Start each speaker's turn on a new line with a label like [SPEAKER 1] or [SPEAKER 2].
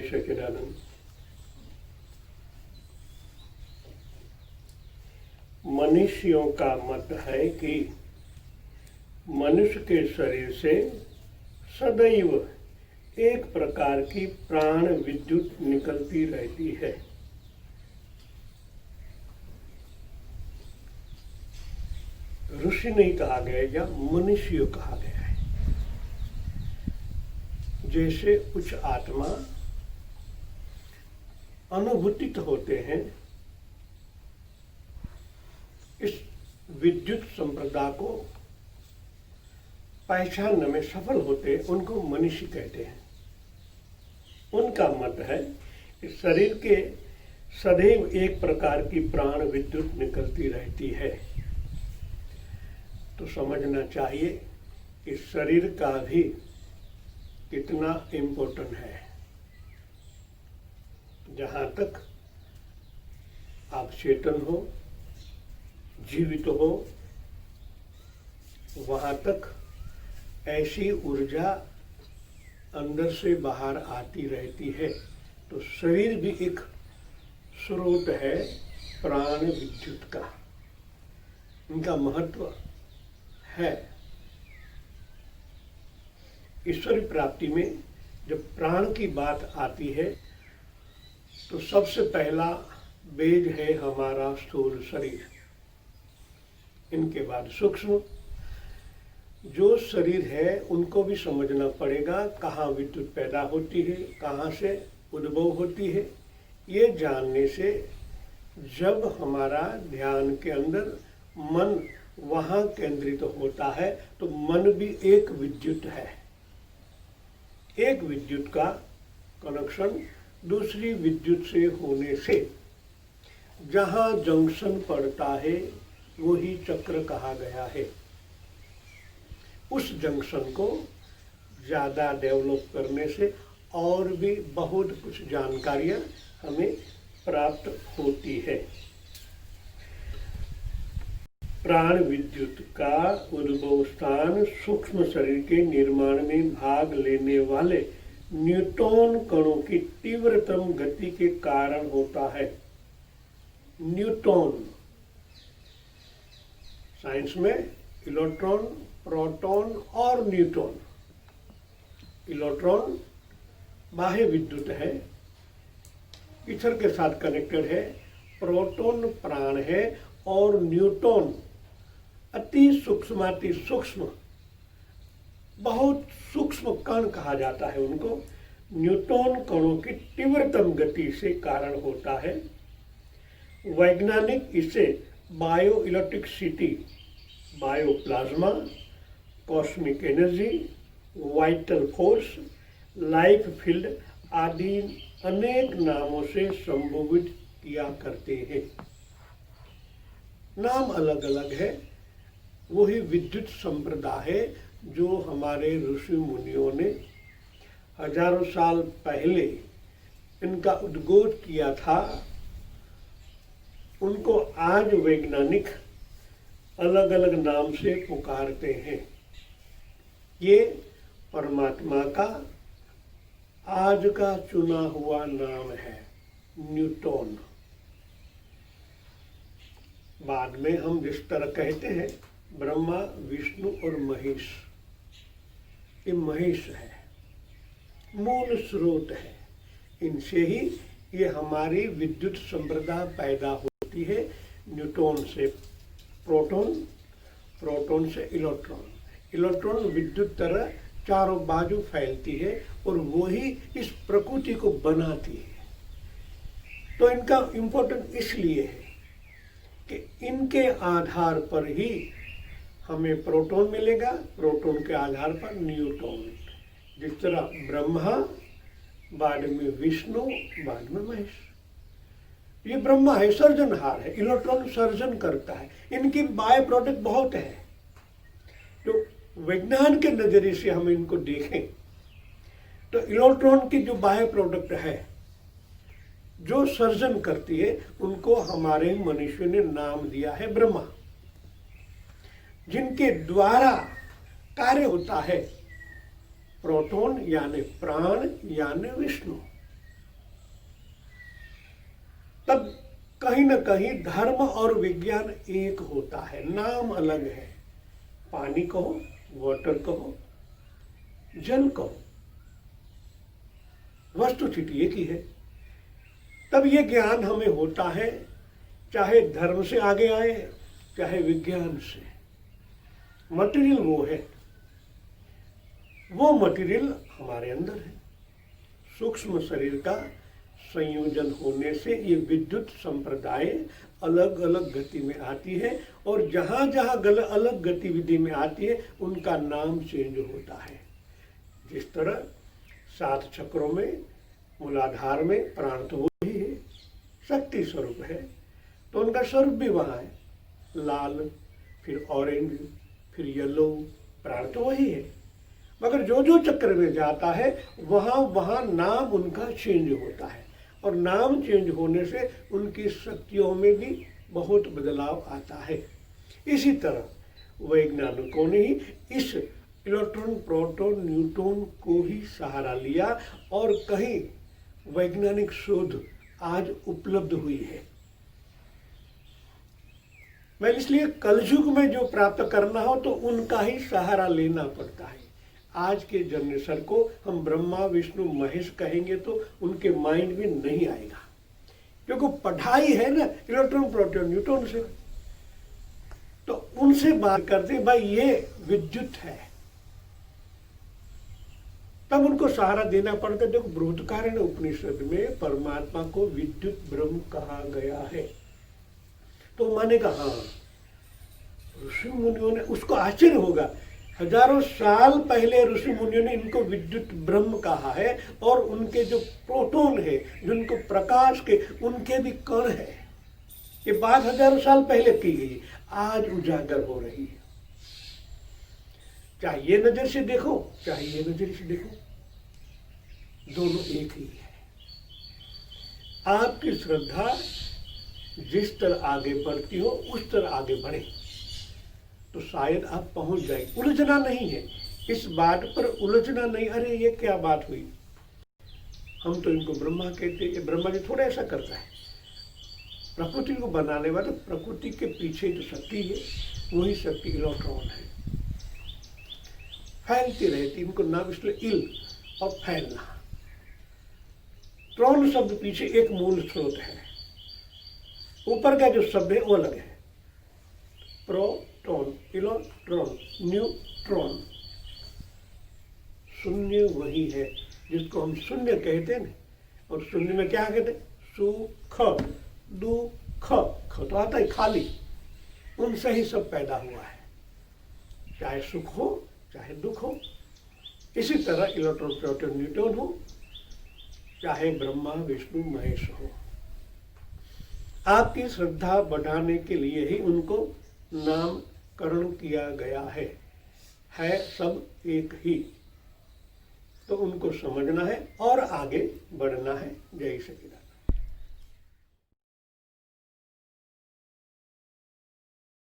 [SPEAKER 1] सच्चिदानंद। मनीषियों का मत है कि मनुष्य के शरीर से सदैव एक प्रकार की प्राण विद्युत निकलती रहती है। ऋषि नहीं कहा गया या मनुष्य कहा गया है। जैसे उच्च आत्मा अनुभूतित होते हैं, इस विद्युत संप्रदाय को पहचानने में सफल होते, उनको मनीषी कहते हैं। उनका मत है कि शरीर के सदैव एक प्रकार की प्राण विद्युत निकलती रहती है। तो समझना चाहिए कि शरीर का भी कितना इम्पोर्टेंट है। जहाँ तक आप चेतन हो, जीवित हो, वहाँ तक ऐसी ऊर्जा अंदर से बाहर आती रहती है। तो शरीर भी एक स्रोत है प्राण विद्युत का। इनका महत्व है। ईश्वरी प्राप्ति में जब प्राण की बात आती है तो सबसे पहला बेज है हमारा स्थूल शरीर। इनके बाद सूक्ष्म जो शरीर है उनको भी समझना पड़ेगा, कहाँ विद्युत पैदा होती है, कहाँ से उद्भव होती है। ये जानने से जब हमारा ध्यान के अंदर मन वहाँ केंद्रित होता है तो मन भी एक विद्युत है। एक विद्युत का कनेक्शन दूसरी विद्युत से होने से जहाँ जंक्शन पड़ता है वही चक्र कहा गया है। उस जंक्शन को ज़्यादा डेवलप करने से और भी बहुत कुछ जानकारियाँ हमें प्राप्त होती है। प्राण विद्युत का उद्भव स्थान सूक्ष्म शरीर के निर्माण में भाग लेने वाले न्यूट्रॉन कणों की तीव्रतम गति के कारण होता है। न्यूट्रॉन, साइंस में इलेक्ट्रॉन, प्रोटॉन और न्यूट्रॉन। इलेक्ट्रॉन बाह्य विद्युत है, ईथर के साथ कनेक्टेड है। प्रोटॉन प्राण है और न्यूट्रॉन अति सूक्ष्माति सूक्ष्म, बहुत सूक्ष्म कण कहा जाता है उनको। न्यूट्रॉन कणों की तीव्रतम गति से कारण होता है। वैज्ञानिक इसे bio electricity, bioplasma, cosmic energy, vital force, life field आदि अनेक नामों से संबोधित किया करते हैं। नाम अलग अलग है, वही विद्युत संप्रदाय है जो हमारे ऋषि मुनियों ने हजारों साल पहले इनका उद्घोष किया था। उनको आज वैज्ञानिक अलग अलग नाम से पुकारते हैं। ये परमात्मा का आज का चुना हुआ नाम है, न्यूट्रॉन। बाद में हम जिस तरह कहते हैं ब्रह्मा, विष्णु और महेश, ये महेश है, मूल स्रोत है। इनसे ही ये हमारी विद्युत संप्रदाय पैदा होती है। न्यूट्रॉन से प्रोटॉन, प्रोटॉन से इलेक्ट्रॉन, इलेक्ट्रॉन विद्युत तरह चारों बाजू फैलती है और वही इस प्रकृति को बनाती है। तो इनका इम्पोर्टेंट इसलिए है कि इनके आधार पर ही हमें प्रोटॉन मिलेगा, प्रोटॉन के आधार पर न्यूट्रॉन। जिस तरह ब्रह्मा, बाद में विष्णु, बाद में महेश। ये ब्रह्मा है, सर्जनहार है, इलेक्ट्रॉन सर्जन करता है। इनकी बाय प्रोडक्ट बहुत है। तो विज्ञान के नजरिए से हम इनको देखें तो इलेक्ट्रॉन की जो बाय प्रोडक्ट है, जो सर्जन करती है, उनको हमारे मनुष्य ने नाम दिया है ब्रह्मा। जिनके द्वारा कार्य होता है प्रोटॉन यानी प्राण यानी विष्णु। तब कहीं ना कहीं धर्म और विज्ञान एक होता है, नाम अलग है। पानी कहो, वाटर कहो, जल कहो, वस्तुस्थिति एक ही है। तब ये ज्ञान हमें होता है, चाहे धर्म से आगे आए चाहे विज्ञान से। मटेरियल वो है, वो मटेरियल हमारे अंदर है। सूक्ष्म शरीर का संयोजन होने से ये विद्युत संप्रदाय अलग अलग गति में आती है, और जहाँ जहाँ अलग गतिविधि में आती है उनका नाम चेंज होता है। जिस तरह 7 चक्रों में मूलाधार में प्राण तो वही है, शक्ति स्वरूप है, तो उनका स्वरूप भी वहाँ है, लाल, फिर ऑरेंज, फिर येलो, प्राण तो वही है। मगर जो जो चक्र में जाता है वहाँ वहाँ नाम उनका चेंज होता है, और नाम चेंज होने से उनकी शक्तियों में भी बहुत बदलाव आता है। इसी तरह वैज्ञानिकों ने ही इस इलेक्ट्रॉन, प्रोटॉन, न्यूट्रॉन को ही सहारा लिया, और कहीं वैज्ञानिक शोध आज उपलब्ध हुई है। मैं इसलिए कलयुग में जो प्राप्त करना हो तो उनका ही सहारा लेना पड़ता है। आज के जनरेशन को हम ब्रह्मा विष्णु महेश कहेंगे तो उनके माइंड में नहीं आएगा, क्योंकि पढ़ाई है ना इलेक्ट्रॉन, प्रोटॉन, न्यूट्रॉन से। तो उनसे बात करते भाई ये विद्युत है, तब उनको सहारा देना पड़ता है। देखो बृहत्कारण उपनिषद में परमात्मा को विद्युत ब्रह्म कहा गया है, तो मानेगा हाँ, ऋषि मुनियों ने, उसको आश्चर्य होगा, हजारों साल पहले ऋषि मुनियों ने इनको विद्युत ब्रह्म कहा है, और उनके जो प्रोटॉन है, जिनको प्रकाश के, उनके भी कण है। ये बात हजारों साल पहले की गई, आज उजागर हो रही है। चाहे ये नजर से देखो चाहे ये नजर से देखो, दोनों एक ही है। आपकी श्रद्धा जिस तरह आगे बढ़ती हो उस तरह आगे बढ़े तो शायद आप पहुंच जाए। उलझना नहीं है, इस बात पर उलझना नहीं, अरे ये क्या बात हुई, हम तो इनको ब्रह्मा कहते हैं, ब्रह्मा जी थोड़ा ऐसा करता है। प्रकृति को बनाने वाले, प्रकृति के पीछे जो शक्ति है वही शक्ति इलेक्ट्रॉन है, फैलती रहती, इनको नाम इसलिए इल और फैलना। ट्रॉन शब्द पीछे एक मूल स्रोत है, ऊपर का जो शब्द है वो अलग है। प्रोटॉन, इलेक्ट्रॉन, न्यूट्रॉन, शून्य वही है जिसको हम शून्य कहते हैं। और शून्य में क्या कहते हैं, सुख दुख, ख तो आता है खाली, उनसे ही सब पैदा हुआ है, चाहे सुख हो चाहे दुख हो। इसी तरह इलेक्ट्रॉन, प्रोटॉन, न्यूट्रॉन हो, चाहे ब्रह्मा विष्णु महेश हो। आपकी श्रद्धा बढ़ाने के लिए ही उनको नामकरण किया गया है सब एक ही। तो उनको समझना है और आगे बढ़ना है। जय सच्चिदानंद।